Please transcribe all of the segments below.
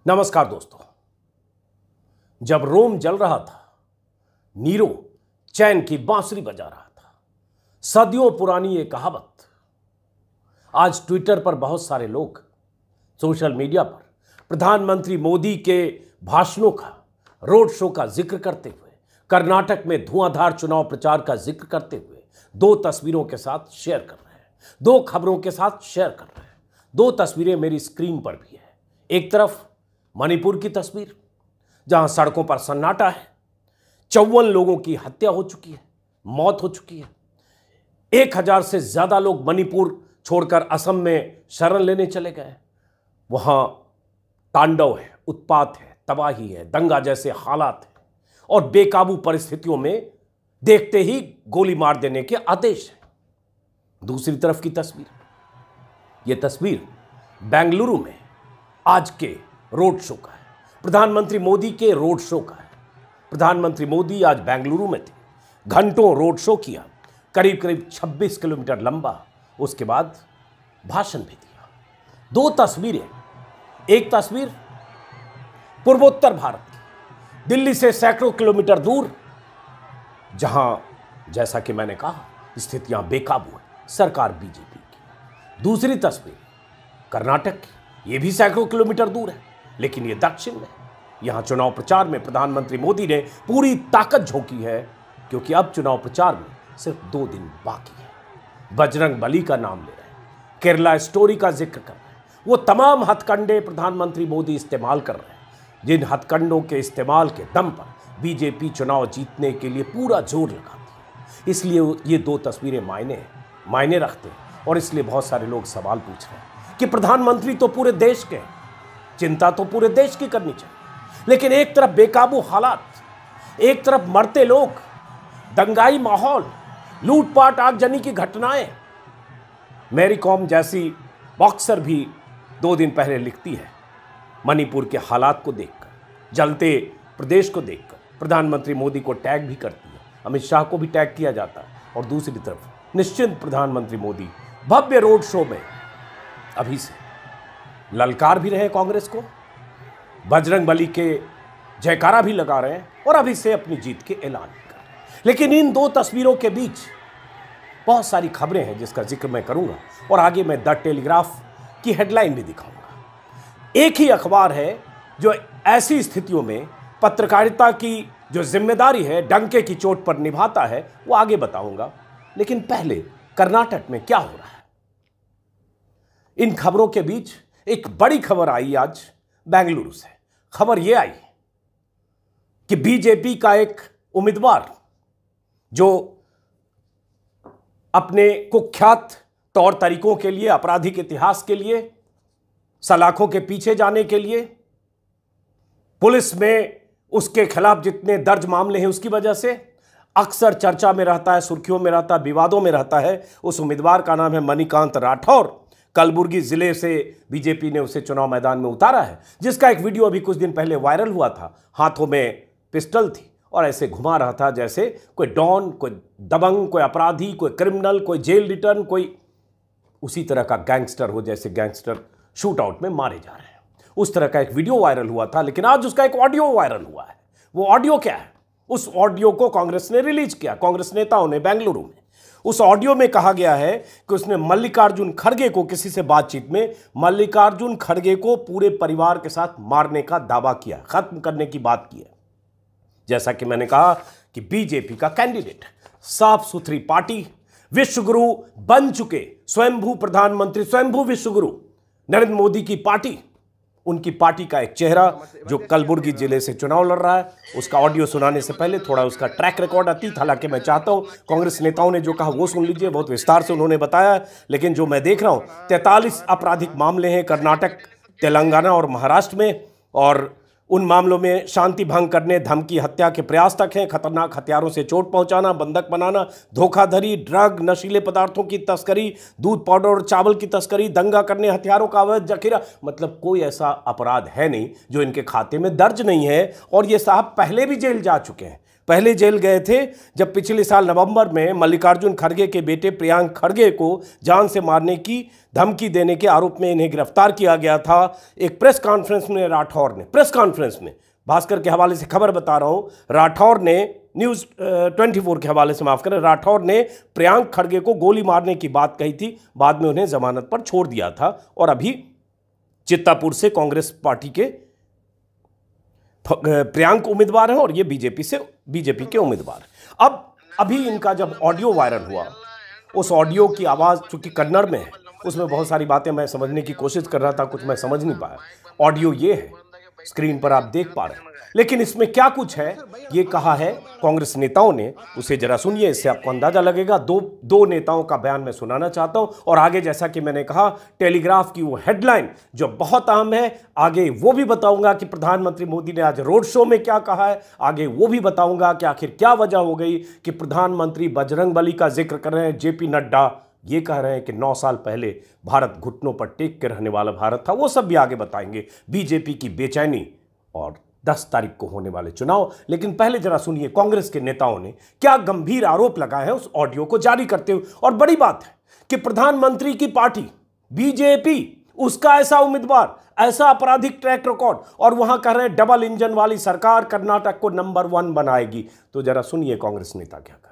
नमस्कार दोस्तों। जब रोम जल रहा था, नीरो चैन की बांसुरी बजा रहा था। सदियों पुरानी ये कहावत आज ट्विटर पर बहुत सारे लोग, सोशल मीडिया पर प्रधानमंत्री मोदी के भाषणों का, रोड शो का जिक्र करते हुए, कर्नाटक में धुआंधार चुनाव प्रचार का जिक्र करते हुए दो तस्वीरों के साथ शेयर कर रहे हैं, दो खबरों के साथ शेयर कर रहे हैं। दो तस्वीरें मेरी स्क्रीन पर भी है। एक तरफ मणिपुर की तस्वीर, जहां सड़कों पर सन्नाटा है। 54 लोगों की हत्या हो चुकी है, मौत हो चुकी है। 1000 से ज्यादा लोग मणिपुर छोड़कर असम में शरण लेने चले गए। वहां तांडव है, उत्पात है, तबाही है, दंगा जैसे हालात हैं और बेकाबू परिस्थितियों में देखते ही गोली मार देने के आदेश हैं। दूसरी तरफ की तस्वीर, यह तस्वीर बेंगलुरु में आज के रोड शो का है, प्रधानमंत्री मोदी के रोड शो का है। प्रधानमंत्री मोदी आज बेंगलुरु में थे, घंटों रोड शो किया, करीब करीब 26 किलोमीटर लंबा। उसके बाद भाषण भी दिया। दो तस्वीरें, एक तस्वीर पूर्वोत्तर भारत की, दिल्ली से सैकड़ों किलोमीटर दूर, जहां जैसा कि मैंने कहा स्थितियां बेकाबू है, सरकार बीजेपी की। दूसरी तस्वीर कर्नाटक की, यह भी सैकड़ों किलोमीटर दूर है, लेकिन यह दक्षिण में। यहां चुनाव प्रचार में प्रधानमंत्री मोदी ने पूरी ताकत झोंकी है, क्योंकि अब चुनाव प्रचार में सिर्फ 2 दिन बाकी है। बजरंग बली का नाम ले रहे हैं, केरला स्टोरी का जिक्र कर रहे हैं। वो तमाम हथकंडे प्रधानमंत्री मोदी इस्तेमाल कर रहे हैं, जिन हथकंडों के इस्तेमाल के दम पर बीजेपी चुनाव जीतने के लिए पूरा जोर लगाती है। इसलिए ये दो तस्वीरें मायने रखते हैं और इसलिए बहुत सारे लोग सवाल पूछ रहे हैं कि प्रधानमंत्री तो पूरे देश के, चिंता तो पूरे देश की करनी चाहिए, लेकिन एक तरफ बेकाबू हालात, एक तरफ मरते लोग, दंगाई माहौल, लूटपाट आगजनी की घटनाएं। मैरी कॉम जैसी बॉक्सर भी 2 दिन पहले लिखती है, मणिपुर के हालात को देखकर, जलते प्रदेश को देखकर प्रधानमंत्री मोदी को टैग भी करती है, अमित शाह को भी टैग किया जाता है। और दूसरी तरफ निश्चिंत प्रधानमंत्री मोदी भव्य रोड शो में अभी से ललकार भी रहे कांग्रेस को, बजरंग बली के जयकारा भी लगा रहे हैं और अभी से अपनी जीत के ऐलान भी कर रहे हैं। लेकिन इन दो तस्वीरों के बीच बहुत सारी खबरें हैं जिसका जिक्र मैं करूंगा और आगे मैं द टेलीग्राफ की हेडलाइन भी दिखाऊंगा। एक ही अखबार है जो ऐसी स्थितियों में पत्रकारिता की जो जिम्मेदारी है डंके की चोट पर निभाता है, वो आगे बताऊंगा। लेकिन पहले कर्नाटक में क्या हो रहा है, इन खबरों के बीच एक बड़ी खबर आई आज बेंगलुरु से। खबर यह आई कि बीजेपी का एक उम्मीदवार जो अपने कुख्यात तौर तरीकों के लिए, आपराधिक इतिहास के लिए, सलाखों के पीछे जाने के लिए, पुलिस में उसके खिलाफ जितने दर्ज मामले हैं उसकी वजह से अक्सर चर्चा में रहता है, सुर्खियों में रहता है, विवादों में रहता है, उस उम्मीदवार का नाम है मणिकांत राठौर। कलबुर्गी जिले से बीजेपी ने उसे चुनाव मैदान में उतारा है, जिसका एक वीडियो अभी कुछ दिन पहले वायरल हुआ था। हाथों में पिस्टल थी और ऐसे घुमा रहा था जैसे कोई डॉन, कोई दबंग, कोई अपराधी, कोई क्रिमिनल, कोई जेल रिटर्न, कोई उसी तरह का गैंगस्टर हो जैसे गैंगस्टर शूट आउट में मारे जा रहे हैं। उस तरह का एक वीडियो वायरल हुआ था, लेकिन आज उसका एक ऑडियो वायरल हुआ है। वो ऑडियो क्या है? उस ऑडियो को कांग्रेस ने रिलीज किया, कांग्रेस नेताओं ने बेंगलुरु में। उस ऑडियो में कहा गया है कि उसने मल्लिकार्जुन खड़गे को, किसी से बातचीत में मल्लिकार्जुन खड़गे को पूरे परिवार के साथ मारने का दावा किया, खत्म करने की बात की है। जैसा कि मैंने कहा कि बीजेपी का कैंडिडेट, साफ सुथरी पार्टी, विश्वगुरु बन चुके स्वयंभू प्रधानमंत्री, स्वयंभू विश्वगुरु नरेंद्र मोदी की पार्टी, उनकी पार्टी का एक चेहरा जो कलबुर्गी जिले से चुनाव लड़ रहा है। उसका ऑडियो सुनाने से पहले थोड़ा उसका ट्रैक रिकॉर्ड अतीत, हालांकि मैं चाहता हूं कांग्रेस नेताओं ने जो कहा वो सुन लीजिए, बहुत विस्तार से उन्होंने बताया। लेकिन जो मैं देख रहा हूं 43 आपराधिक मामले हैं कर्नाटक, तेलंगाना और महाराष्ट्र में, और उन मामलों में शांति भंग करने, धमकी, हत्या के प्रयास तक हैं। खतरनाक हथियारों से चोट पहुंचाना, बंधक बनाना, धोखाधड़ी, ड्रग, नशीले पदार्थों की तस्करी, दूध, पाउडर और चावल की तस्करी, दंगा करने, हथियारों का अवैध जखीरा। मतलब कोई ऐसा अपराध है नहीं जो इनके खाते में दर्ज नहीं है। और ये साहब पहले भी जेल जा चुके हैं, पहले जेल गए थे जब पिछले साल नवंबर में मल्लिकार्जुन खड़गे के बेटे प्रियांक खड़गे को जान से मारने की धमकी देने के आरोप में इन्हें गिरफ्तार किया गया था। एक प्रेस कॉन्फ्रेंस में राठौर ने, प्रेस कॉन्फ्रेंस में, भास्कर के हवाले से खबर बता रहा हूं, राठौर ने न्यूज़ 24 के हवाले से, माफ करें, राठौर ने प्रियांक खड़गे को गोली मारने की बात कही थी। बाद में उन्हें जमानत पर छोड़ दिया था और अभी चित्तापुर से कांग्रेस पार्टी के प्रियांक उम्मीदवार हैं और ये बीजेपी के उम्मीदवार हैं। अब अभी इनका जब ऑडियो वायरल हुआ, उस ऑडियो की आवाज़ चूंकि कन्नड़ में है, उसमें बहुत सारी बातें मैं समझने की कोशिश कर रहा था, कुछ मैं समझ नहीं पाया। ऑडियो ये है, स्क्रीन पर आप देख पा रहे हैं, लेकिन इसमें क्या कुछ है ये कहा है कांग्रेस नेताओं ने, उसे जरा सुनिए, इससे आपको अंदाजा लगेगा। दो नेताओं का बयान मैं सुनाना चाहता हूं और आगे जैसा कि मैंने कहा टेलीग्राफ की वो हेडलाइन जो बहुत अहम है, आगे वो भी बताऊंगा कि प्रधानमंत्री मोदी ने आज रोड शो में क्या कहा है, आगे वो भी बताऊंगा कि आखिर क्या वजह हो गई कि प्रधानमंत्री बजरंगबली का जिक्र कर रहे हैं। जेपी नड्डा ये कह रहे हैं कि 9 साल पहले भारत घुटनों पर टेक के रहने वाला भारत था। वो सब भी आगे बताएंगे। बीजेपी की बेचैनी और 10 तारीख को होने वाले चुनाव। लेकिन पहले जरा सुनिए कांग्रेस के नेताओं ने क्या गंभीर आरोप लगाए हैं उस ऑडियो को जारी करते हुए। और बड़ी बात है कि प्रधानमंत्री की पार्टी बीजेपी, उसका ऐसा उम्मीदवार, ऐसा आपराधिक ट्रैक रिकॉर्ड, और वहां कह रहे हैं डबल इंजन वाली सरकार कर्नाटक को नंबर 1 बनाएगी। तो जरा सुनिए कांग्रेस नेता क्या कह रहे हैं।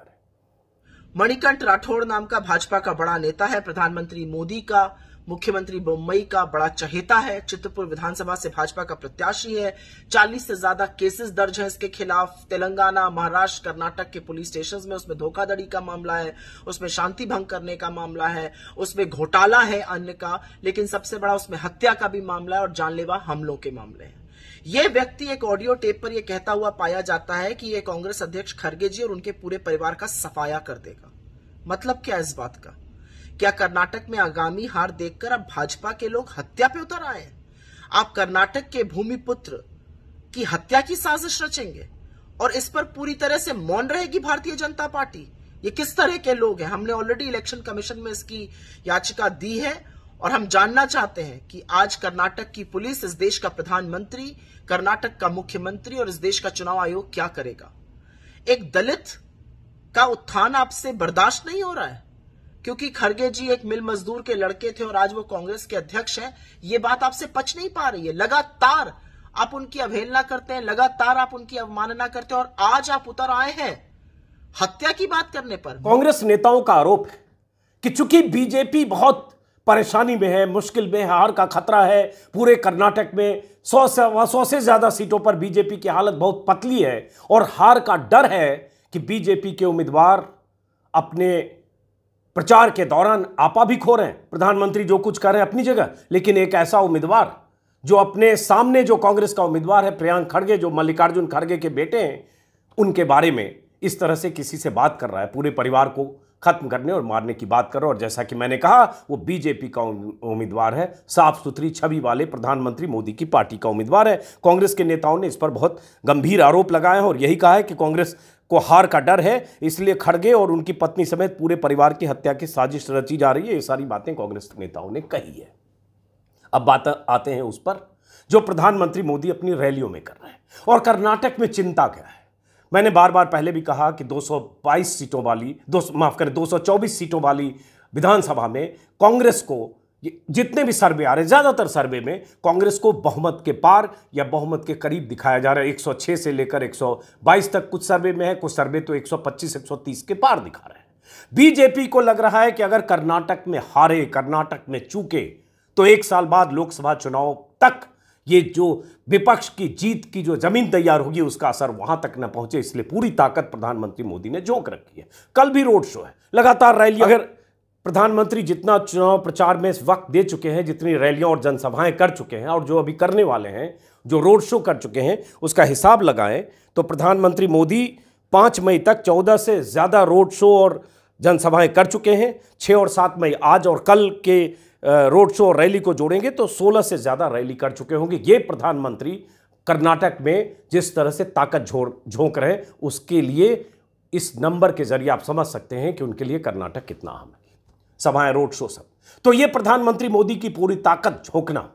मणिकंठ राठौड़ नाम का भाजपा का बड़ा नेता है, प्रधानमंत्री मोदी का, मुख्यमंत्री बम्बई का बड़ा चहेता है, चित्रपुर विधानसभा से भाजपा का प्रत्याशी है। 40 से ज्यादा केसेस दर्ज हैं इसके खिलाफ। तेलंगाना, महाराष्ट्र, कर्नाटक के पुलिस स्टेशंस में उसमें धोखाधड़ी का मामला है, उसमें शांति भंग करने का मामला है, उसमें घोटाला है अन्य का, लेकिन सबसे बड़ा उसमें हत्या का भी मामला है और जानलेवा हमलों के मामले हैं। यह व्यक्ति एक ऑडियो टेप पर यह कहता हुआ पाया जाता है कि यह कांग्रेस अध्यक्ष खड़गे जी और उनके पूरे परिवार का सफाया कर देगा। मतलब क्या इस बात का? क्या कर्नाटक में आगामी हार देखकर अब भाजपा के लोग हत्या पे उतर आए हैं? आप कर्नाटक के भूमिपुत्र की हत्या की साजिश रचेंगे और इस पर पूरी तरह से मौन रहेगी भारतीय जनता पार्टी? ये किस तरह के लोग हैं? हमने ऑलरेडी इलेक्शन कमीशन में इसकी याचिका दी है और हम जानना चाहते हैं कि आज कर्नाटक की पुलिस, इस देश का प्रधानमंत्री, कर्नाटक का मुख्यमंत्री और इस देश का चुनाव आयोग क्या करेगा? एक दलित का उत्थान आपसे बर्दाश्त नहीं हो रहा है क्योंकि खड़गे जी एक मिल मजदूर के लड़के थे और आज वो कांग्रेस के अध्यक्ष हैं। ये बात आपसे पच नहीं पा रही है। लगातार आप उनकी अवहेलना करते हैं, लगातार आप उनकी अवमानना करते हैं और आज आप उतर आए हैं हत्या की बात करने पर। कांग्रेस नेताओं का आरोप है कि चूंकि बीजेपी बहुत परेशानी में है, मुश्किल में है, हार का खतरा है। पूरे कर्नाटक में 100 से ज्यादा सीटों पर बीजेपी की हालत बहुत पतली है और हार का डर है कि बीजेपी के उम्मीदवार अपने प्रचार के दौरान आपा भी खो रहे हैं। प्रधानमंत्री जो कुछ कर रहे हैं अपनी जगह, लेकिन एक ऐसा उम्मीदवार जो अपने सामने, जो कांग्रेस का उम्मीदवार है प्रियांक खड़गे, जो मल्लिकार्जुन खड़गे के बेटे हैं, उनके बारे में इस तरह से किसी से बात कर रहा है, पूरे परिवार को खत्म करने और मारने की बात कर रहा है। और जैसा कि मैंने कहा, वो बीजेपी का उम्मीदवार है, साफ सुथरी छवि वाले प्रधानमंत्री मोदी की पार्टी का उम्मीदवार है। कांग्रेस के नेताओं ने इस पर बहुत गंभीर आरोप लगाए हैं और यही कहा है कि कांग्रेस को हार का डर है, इसलिए खड़गे और उनकी पत्नी समेत पूरे परिवार की हत्या की साजिश रची जा रही है। ये सारी बातें कांग्रेस नेताओं ने कही है। अब बात आते हैं उस पर जो प्रधानमंत्री मोदी अपनी रैलियों में कर रहे हैं। और कर्नाटक में चिंता क्या है? मैंने बार बार पहले भी कहा कि 222 सीटों वाली 224 सीटों वाली विधानसभा में कांग्रेस को, जितने भी सर्वे आ रहे हैं, ज्यादातर सर्वे में कांग्रेस को बहुमत के पार या बहुमत के करीब दिखाया जा रहा है। 106 से लेकर 122 तक कुछ सर्वे में है, कुछ सर्वे तो 125-130 के पार दिखा रहे हैं। बीजेपी को लग रहा है कि अगर कर्नाटक में हारे, कर्नाटक में चूके, तो 1 साल बाद लोकसभा चुनाव तक ये जो विपक्ष की जीत की जो जमीन तैयार होगी उसका असर वहां तक न पहुंचे, इसलिए पूरी ताकत प्रधानमंत्री मोदी ने झोंक रखी है। कल भी रोड शो है, लगातार रैली। अगर प्रधानमंत्री जितना चुनाव प्रचार में इस वक्त दे चुके हैं, जितनी रैलियां और जनसभाएं कर चुके हैं और जो अभी करने वाले हैं, जो रोड शो कर चुके हैं, उसका हिसाब लगाएं तो प्रधानमंत्री मोदी 5 मई तक 14 से ज्यादा रोड शो और जनसभाएं कर चुके हैं। 6 और 7 मई, आज और कल के रोड शो और रैली को जोड़ेंगे तो 16 से ज्यादा रैली कर चुके होंगे। ये प्रधानमंत्री कर्नाटक में जिस तरह से ताकत झोंक रहे हैं, उसके लिए इस नंबर के जरिए आप समझ सकते हैं कि उनके लिए कर्नाटक कितना अहम है। सभाएं, रोड शो, सब। तो ये प्रधानमंत्री मोदी की पूरी ताकत झोंकना,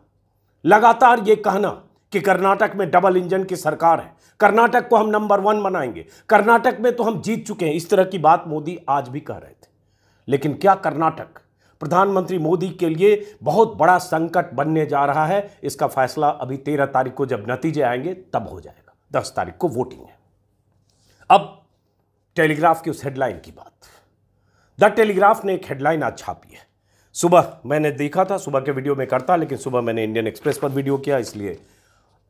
लगातार ये कहना कि कर्नाटक में डबल इंजन की सरकार है, कर्नाटक को हम नंबर 1 बनाएंगे, कर्नाटक में तो हम जीत चुके हैं। इस तरह की बात मोदी आज भी कह रहे थे। लेकिन क्या कर्नाटक प्रधानमंत्री मोदी के लिए बहुत बड़ा संकट बनने जा रहा है? इसका फैसला अभी 13 तारीख को जब नतीजे आएंगे तब हो जाएगा। 10 तारीख को वोटिंग है। अब टेलीग्राफ की उस हेडलाइन की बात। द टेलीग्राफ ने एक हेडलाइन आज छापी है। सुबह मैंने देखा था, सुबह के वीडियो में करता, लेकिन सुबह मैंने इंडियन एक्सप्रेस पर वीडियो किया, इसलिए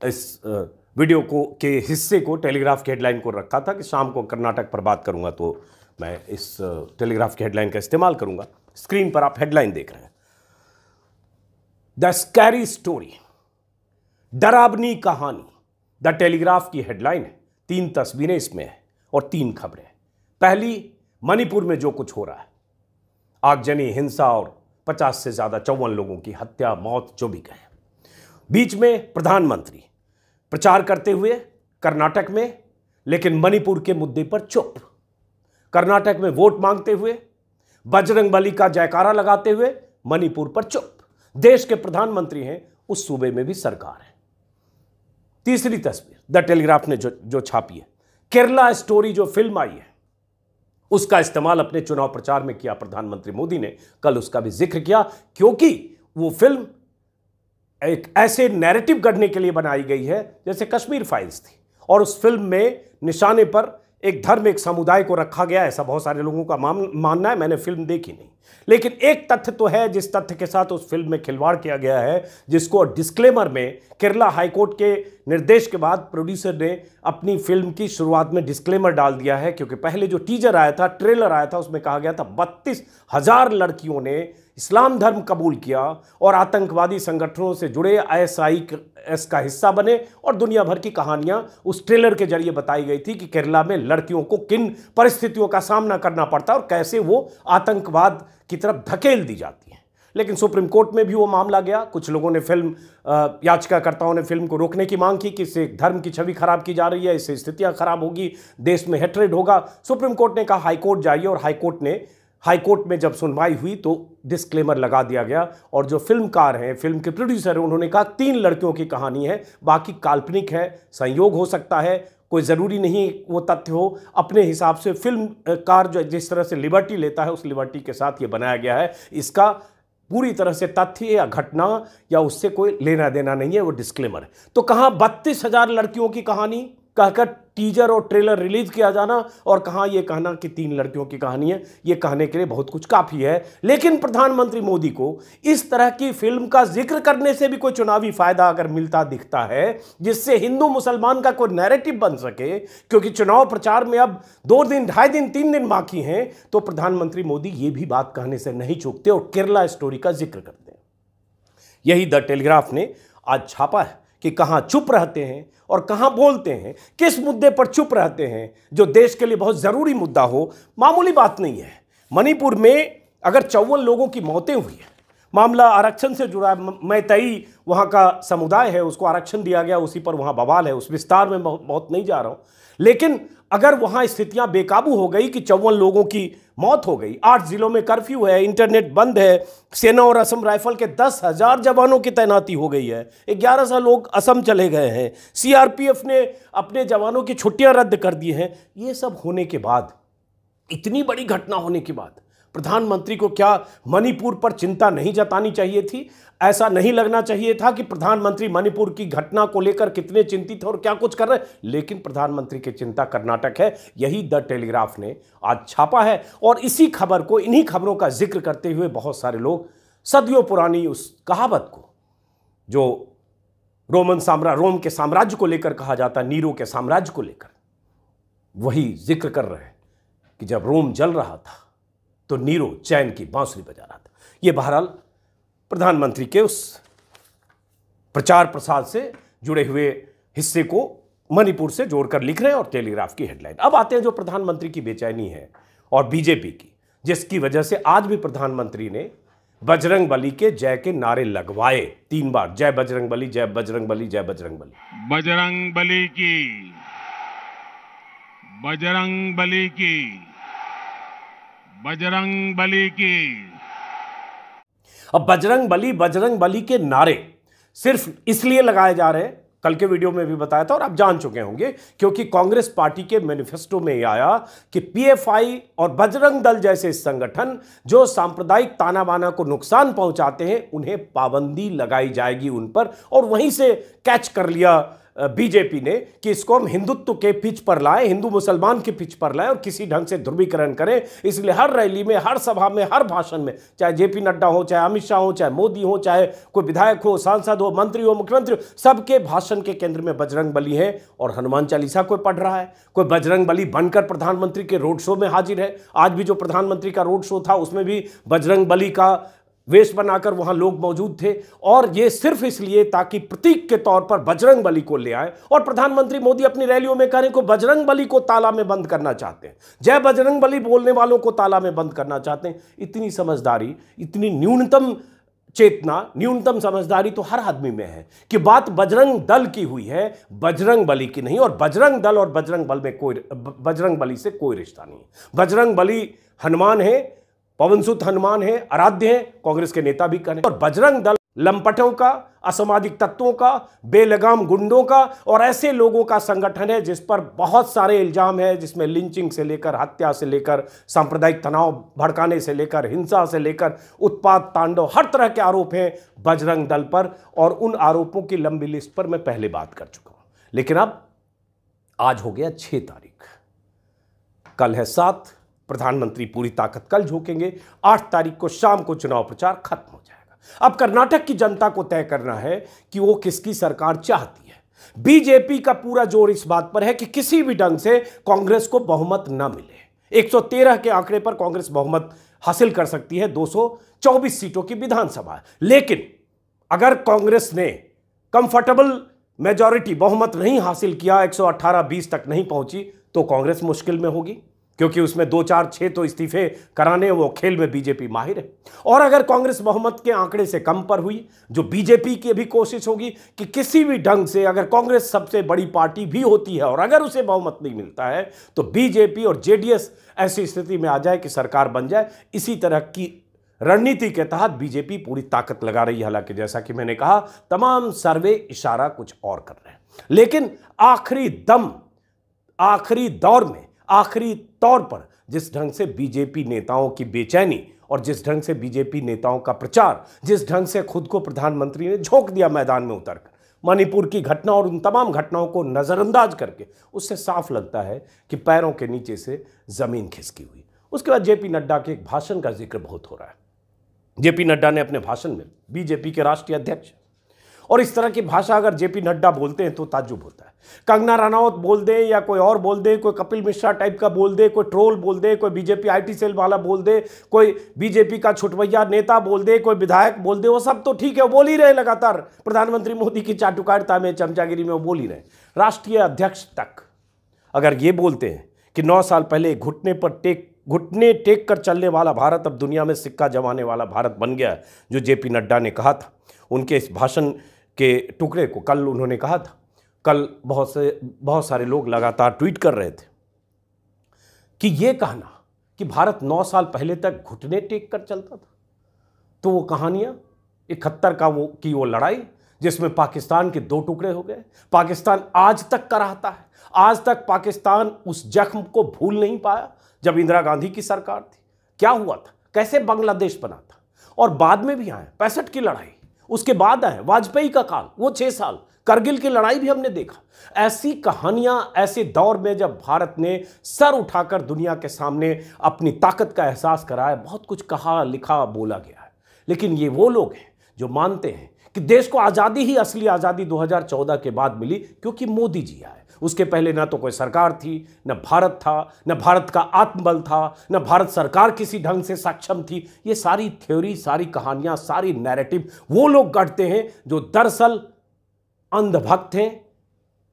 इस वीडियो को के हिस्से को टेलीग्राफ की हेडलाइन को रखा था कि शाम को कर्नाटक पर बात करूंगा तो मैं इस टेलीग्राफ की हेडलाइन का इस्तेमाल करूंगा। स्क्रीन पर आप हेडलाइन देख रहे हैं, द स्कैरी स्टोरी, डरावनी कहानी। द टेलीग्राफ की हेडलाइन है, 3 तस्वीरें इसमें है और 3 खबरें। पहली, मणिपुर में जो कुछ हो रहा है, आगजनी हिंसा और 50 से ज्यादा 54 लोगों की हत्या, मौत, जो भी कहें। बीच में प्रधानमंत्री प्रचार करते हुए कर्नाटक में, लेकिन मणिपुर के मुद्दे पर चुप। कर्नाटक में वोट मांगते हुए, बजरंगबली का जयकारा लगाते हुए, मणिपुर पर चुप। देश के प्रधानमंत्री हैं, उस सूबे में भी सरकार है। तीसरी तस्वीर द टेलीग्राफ ने जो छापी है, केरला स्टोरी जो फिल्म आई है, उसका इस्तेमाल अपने चुनाव प्रचार में किया प्रधानमंत्री मोदी ने। कल उसका भी जिक्र किया, क्योंकि वो फिल्म एक ऐसे नैरेटिव गढ़ने के लिए बनाई गई है जैसे कश्मीर फाइल्स थी, और उस फिल्म में निशाने पर एक धर्म, एक समुदाय को रखा गया, ऐसा बहुत सारे लोगों का मानना है। मैंने फिल्म देखी नहीं, लेकिन एक तथ्य तो है जिस तथ्य के साथ उस फिल्म में खिलवाड़ किया गया है, जिसको डिस्क्लेमर में केरला हाईकोर्ट के निर्देश के बाद प्रोड्यूसर ने अपनी फिल्म की शुरुआत में डिस्क्लेमर डाल दिया है। क्योंकि पहले जो टीजर आया था, ट्रेलर आया था, उसमें कहा गया था 32,000 लड़कियों ने इस्लाम धर्म कबूल किया और आतंकवादी संगठनों से जुड़े ISIS का हिस्सा बने, और दुनिया भर की कहानियां उस ट्रेलर के जरिए बताई गई थी कि केरला में लड़कियों को किन परिस्थितियों का सामना करना पड़ता है और कैसे वो आतंकवाद की तरफ धकेल दी जाती है। लेकिन सुप्रीम कोर्ट में भी वो मामला गया। कुछ लोगों ने याचिकाकर्ताओं ने फिल्म को रोकने की मांग की कि इससे धर्म की छवि खराब की जा रही है, इससे स्थितियां खराब होगी, देश में हेट्रेड होगा। सुप्रीम कोर्ट ने कहा हाईकोर्ट जाइए, और हाईकोर्ट में जब सुनवाई हुई तो डिस्क्लेमर लगा दिया गया। और जो फिल्मकार हैं, फिल्म के प्रोड्यूसर हैं, उन्होंने कहा 3 लड़कियों की कहानी है, बाकी काल्पनिक है, संयोग हो सकता है, कोई ज़रूरी नहीं वो तथ्य हो। अपने हिसाब से फिल्मकार जो जिस तरह से लिबर्टी लेता है, उस लिबर्टी के साथ ये बनाया गया है। इसका पूरी तरह से तथ्य या घटना या उससे कोई लेना देना नहीं है, वो डिस्क्लेमर है। तो कहाँ 32,000 लड़कियों की कहानी कहकर टीजर और ट्रेलर रिलीज किया जाना, और कहाँ ये कहना कि 3 लड़कियों की कहानी है। ये कहने के लिए बहुत कुछ काफ़ी है। लेकिन प्रधानमंत्री मोदी को इस तरह की फिल्म का जिक्र करने से भी कोई चुनावी फायदा अगर मिलता दिखता है, जिससे हिंदू मुसलमान का कोई नैरेटिव बन सके, क्योंकि चुनाव प्रचार में अब 2 दिन, 2.5 दिन, 3 दिन बाकी हैं, तो प्रधानमंत्री मोदी ये भी बात कहने से नहीं चूकते और केरला स्टोरी का जिक्र करते हैं। यही द टेलीग्राफ ने आज छापा है कि कहां चुप रहते हैं और कहां बोलते हैं, किस मुद्दे पर चुप रहते हैं जो देश के लिए बहुत जरूरी मुद्दा हो। मामूली बात नहीं है। मणिपुर में अगर 54 लोगों की मौतें हुई है, मामला आरक्षण से जुड़ा है। मैतई वहां का समुदाय है, उसको आरक्षण दिया गया, उसी पर वहां बवाल है। उस विस्तार में बहुत नहीं जा रहा हूं, लेकिन अगर वहां स्थितियां बेकाबू हो गई कि 54 लोगों की मौत हो गई, 8 जिलों में कर्फ्यू है, इंटरनेट बंद है, सेना और असम राइफल के 10,000 जवानों की तैनाती हो गई है, 1100 लोग असम चले गए हैं, CRPF ने अपने जवानों की छुट्टियां रद्द कर दी हैं। ये सब होने के बाद, इतनी बड़ी घटना होने के बाद प्रधानमंत्री को क्या मणिपुर पर चिंता नहीं जतानी चाहिए थी? ऐसा नहीं लगना चाहिए था कि प्रधानमंत्री मणिपुर की घटना को लेकर कितने चिंतित हैं और क्या कुछ कर रहे हैं? लेकिन प्रधानमंत्री की चिंता कर्नाटक है। यही द टेलीग्राफ ने आज छापा है, और इसी खबर को, इन्हीं खबरों का जिक्र करते हुए बहुत सारे लोग सदियों पुरानी उस कहावत को, जो रोम के साम्राज्य को लेकर कहा जाता, नीरो के साम्राज्य को लेकर, वही जिक्र कर रहे हैं कि जब रोम जल रहा था तो नीरो चैन की बांसुरी बजा रहा था। ये बहरहाल प्रधानमंत्री के उस प्रचार प्रसार से जुड़े हुए हिस्से को मणिपुर से जोड़कर लिख रहे हैं, और टेलीग्राफ की हेडलाइन। अब आते हैं जो प्रधानमंत्री की बेचैनी है और बीजेपी की, जिसकी वजह से आज भी प्रधानमंत्री ने बजरंगबली के जय के नारे लगवाए 3 बार। जय बजरंगबली, जय बजरंगबली, जय बजरंगबली। बजरंगबली की, बजरंगबली की, बजरंगबली की। अब बजरंगबली के नारे सिर्फ इसलिए लगाए जा रहे हैं कल के वीडियो में भी बताया था और आप जान चुके होंगे, क्योंकि कांग्रेस पार्टी के मैनिफेस्टो में यह आया कि पीएफआई और बजरंग दल जैसे संगठन जो सांप्रदायिक ताना बाना को नुकसान पहुंचाते हैं, उन्हें पाबंदी लगाई जाएगी उन पर। और वहीं से कैच कर लिया बीजेपी ने कि इसको हम हिंदुत्व के पिच पर लाएं, हिंदू मुसलमान के पिच पर लाएं और किसी ढंग से ध्रुवीकरण करें। इसलिए हर रैली में, हर सभा में, हर भाषण में, चाहे जेपी नड्डा हो, चाहे अमित शाह हो, चाहे मोदी हो, चाहे कोई विधायक हो, सांसद हो, मंत्री हो, मुख्यमंत्री हो, सबके भाषण के केंद्र में बजरंग बली है। और हनुमान चालीसा कोई पढ़ रहा है, कोई बजरंग बली बनकर प्रधानमंत्री के रोड शो में हाजिर है। आज भी जो प्रधानमंत्री का रोड शो था उसमें भी बजरंग बली का वेश बनाकर वहां लोग मौजूद थे। और ये सिर्फ इसलिए ताकि प्रतीक के तौर पर बजरंग बली को ले आए। और प्रधानमंत्री मोदी अपनी रैलियों में कह रहे हैं कि बजरंग बली को ताला में बंद करना चाहते हैं, जय बजरंग बली बोलने वालों को ताला में बंद करना चाहते हैं। इतनी समझदारी, इतनी न्यूनतम चेतना, न्यूनतम समझदारी तो हर आदमी में है कि बात बजरंग दल की हुई है, बजरंग बली की नहीं। और बजरंग दल और बजरंग बली से कोई रिश्ता नहीं। बजरंग बली हनुमान है, पवन सुत हनुमान है, आराध्य है, कांग्रेस के नेता भी करें। और बजरंग दल लंपटों का, असामाजिक तत्वों का, बेलगाम गुंडों का और ऐसे लोगों का संगठन है जिस पर बहुत सारे इल्जाम है, जिसमें लिंचिंग से लेकर, हत्या से लेकर, सांप्रदायिक तनाव भड़काने से लेकर, हिंसा से लेकर, उत्पात तांडव, हर तरह के आरोप हैं बजरंग दल पर। और उन आरोपों की लंबी लिस्ट पर मैं पहले बात कर चुका हूं। लेकिन अब आज हो गया 6 तारीख, कल है 7, प्रधानमंत्री पूरी ताकत कल झोंकेंगे, 8 तारीख को शाम को चुनाव प्रचार खत्म हो जाएगा। अब कर्नाटक की जनता को तय करना है कि वो किसकी सरकार चाहती है। बीजेपी का पूरा जोर इस बात पर है कि किसी भी ढंग से कांग्रेस को बहुमत न मिले। 113 के आंकड़े पर कांग्रेस बहुमत हासिल कर सकती है, 224 सीटों की विधानसभा। लेकिन अगर कांग्रेस ने कंफर्टेबल मेजॉरिटी, बहुमत नहीं हासिल किया, 118-20 तक नहीं पहुंची, तो कांग्रेस मुश्किल में होगी, क्योंकि उसमें 2, 4, 6 तो इस्तीफे कराने, वो खेल में बीजेपी माहिर है। और अगर कांग्रेस बहुमत के आंकड़े से कम पर हुई, जो बीजेपी की भी कोशिश होगी कि किसी भी ढंग से, अगर कांग्रेस सबसे बड़ी पार्टी भी होती है और अगर उसे बहुमत नहीं मिलता है, तो बीजेपी और जेडीएस ऐसी स्थिति में आ जाए कि सरकार बन जाए। इसी तरह की रणनीति के तहत बीजेपी पूरी ताकत लगा रही है। हालांकि जैसा कि मैंने कहा, तमाम सर्वे इशारा कुछ और कर रहे हैं। लेकिन आखिरी दौर में, आखिरी तौर पर जिस ढंग से बीजेपी नेताओं की बेचैनी और जिस ढंग से बीजेपी नेताओं का प्रचार, जिस ढंग से खुद को प्रधानमंत्री ने झोंक दिया मैदान में उतरकर, मणिपुर की घटना और उन तमाम घटनाओं को नजरअंदाज करके, उससे साफ लगता है कि पैरों के नीचे से जमीन खिसकी हुई। उसके बाद जेपी नड्डा के एक भाषण का जिक्र बहुत हो रहा है। जेपी नड्डा ने अपने भाषण में, बीजेपी के राष्ट्रीय अध्यक्ष, और इस तरह की भाषा अगर जेपी नड्डा बोलते हैं तो ताज्जुब होता है। कंगना रनौत बोल दे या कोई और बोल दे, कोई कपिल मिश्रा टाइप का बोल दे, कोई ट्रोल बोल दे, कोई बीजेपी आईटी सेल वाला बोल दे, कोई बीजेपी का छुटवैया नेता बोल दे, कोई विधायक बोल दे, वो सब तो ठीक है, वो बोल ही रहे लगातार। प्रधानमंत्री मोदी की चाटुकारिता में, चमचागिरी में वो बोल ही रहे। राष्ट्रीय अध्यक्ष तक अगर ये बोलते हैं कि 9 साल पहले घुटने टेक कर चलने वाला भारत अब दुनिया में सिक्का जमाने वाला भारत बन गया, जो जेपी नड्डा ने कहा था, उनके इस भाषण के टुकड़े को कल उन्होंने कहा था। कल बहुत सारे लोग लगातार ट्वीट कर रहे थे कि ये कहना कि भारत 9 साल पहले तक घुटने टेक कर चलता था, तो वो कहानियां 71 की वो लड़ाई जिसमें पाकिस्तान के 2 टुकड़े हो गए, पाकिस्तान आज तक कराहता है। आज तक पाकिस्तान उस जख्म को भूल नहीं पाया जब इंदिरा गांधी की सरकार थी। क्या हुआ था, कैसे बांग्लादेश बना था, और बाद में भी आए 65 की लड़ाई, उसके बाद आए वाजपेयी का काल, वो 6 साल, करगिल की लड़ाई भी हमने देखा। ऐसी कहानियां, ऐसे दौर में जब भारत ने सर उठाकर दुनिया के सामने अपनी ताकत का एहसास कराया, बहुत कुछ कहा, लिखा, बोला गया है। लेकिन ये वो लोग हैं जो मानते हैं कि देश को आज़ादी ही, असली आज़ादी 2014 के बाद मिली क्योंकि मोदी जी आए। उसके पहले ना तो कोई सरकार थी, न भारत था, न भारत का आत्मबल था, न भारत सरकार किसी ढंग से सक्षम थी। ये सारी थ्योरी, सारी कहानियां, सारी नैरेटिव वो लोग गढ़ते हैं जो दरअसल अंधभक्त हैं,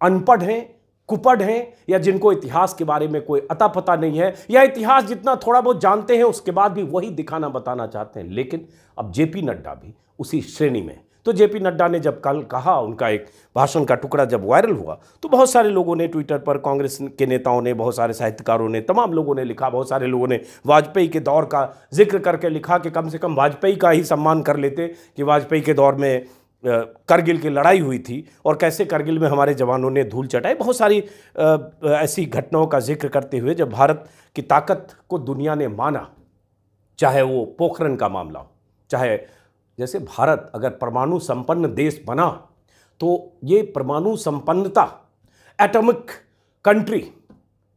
अनपढ़ हैं, कुपढ़ हैं, या जिनको इतिहास के बारे में कोई अता पता नहीं है, या इतिहास जितना थोड़ा बहुत जानते हैं उसके बाद भी वही दिखाना बताना चाहते हैं। लेकिन अब जेपी नड्डा भी उसी श्रेणी में। तो जेपी नड्डा ने जब कल कहा, उनका एक भाषण का टुकड़ा जब वायरल हुआ, तो बहुत सारे लोगों ने ट्विटर पर, कांग्रेस के नेताओं ने, बहुत सारे साहित्यकारों ने, तमाम लोगों ने लिखा। बहुत सारे लोगों ने वाजपेयी के दौर का जिक्र करके लिखा कि कम से कम वाजपेयी का ही सम्मान कर लेते कि वाजपेयी के दौर में करगिल की लड़ाई हुई थी और कैसे करगिल में हमारे जवानों ने धूल चटाई, बहुत सारी ऐसी घटनाओं का जिक्र करते हुए जब भारत की ताकत को दुनिया ने माना, चाहे वो पोखरण का मामला हो, चाहे जैसे भारत अगर परमाणु संपन्न देश बना तो ये परमाणु संपन्नता, एटॉमिक कंट्री,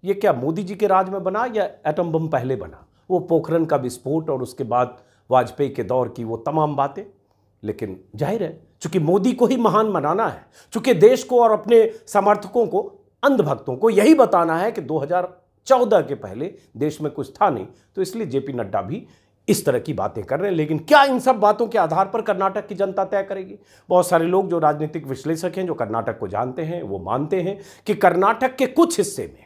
ये क्या मोदी जी के राज में बना या एटम बम पहले बना? वो पोखरण का विस्फोट और उसके बाद वाजपेयी के दौर की वो तमाम बातें। लेकिन जाहिर है चूंकि मोदी को ही महान बनाना है, चूंकि देश को और अपने समर्थकों को, अंधभक्तों को यही बताना है कि 2014 के पहले देश में कुछ था नहीं, तो इसलिए जेपी नड्डा भी इस तरह की बातें कर रहे हैं। लेकिन क्या इन सब बातों के आधार पर कर्नाटक की जनता तय करेगी? बहुत सारे लोग जो राजनीतिक विश्लेषक हैं, जो कर्नाटक को जानते हैं, वो मानते हैं कि कर्नाटक के कुछ हिस्से में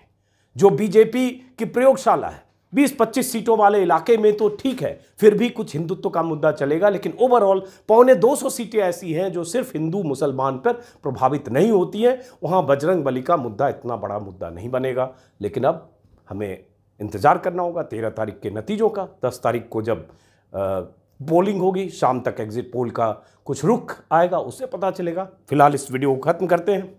जो बीजेपी की प्रयोगशाला है, 20-25 सीटों वाले इलाके में तो ठीक है, फिर भी कुछ हिंदुत्व का मुद्दा चलेगा, लेकिन ओवरऑल 250 सीटें ऐसी हैं जो सिर्फ हिंदू मुसलमान पर प्रभावित नहीं होती हैं, वहां बजरंग बली का मुद्दा इतना बड़ा मुद्दा नहीं बनेगा। लेकिन अब हमें इंतजार करना होगा 13 तारीख के नतीजों का। 10 तारीख को जब पोलिंग होगी, शाम तक एग्जिट पोल का कुछ रुख आएगा, उससे पता चलेगा। फिलहाल इस वीडियो को खत्म करते हैं,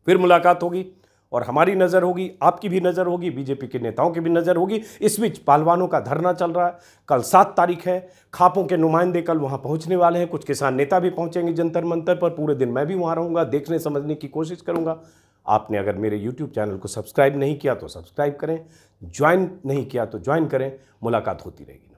फिर मुलाकात होगी और हमारी नज़र होगी, आपकी भी नज़र होगी, बीजेपी के नेताओं की भी नज़र होगी। इस बीच पहलवानों का धरना चल रहा है, कल 7 तारीख है, खापों के नुमाइंदे कल वहां पहुंचने वाले हैं, कुछ किसान नेता भी पहुंचेंगे जंतर मंतर पर। पूरे दिन मैं भी वहां रहूंगा, देखने समझने की कोशिश करूंगा। आपने अगर मेरे YouTube चैनल को सब्सक्राइब नहीं किया तो सब्सक्राइब करें, ज्वाइन नहीं किया तो ज्वाइन करें। मुलाकात होती रहेगी।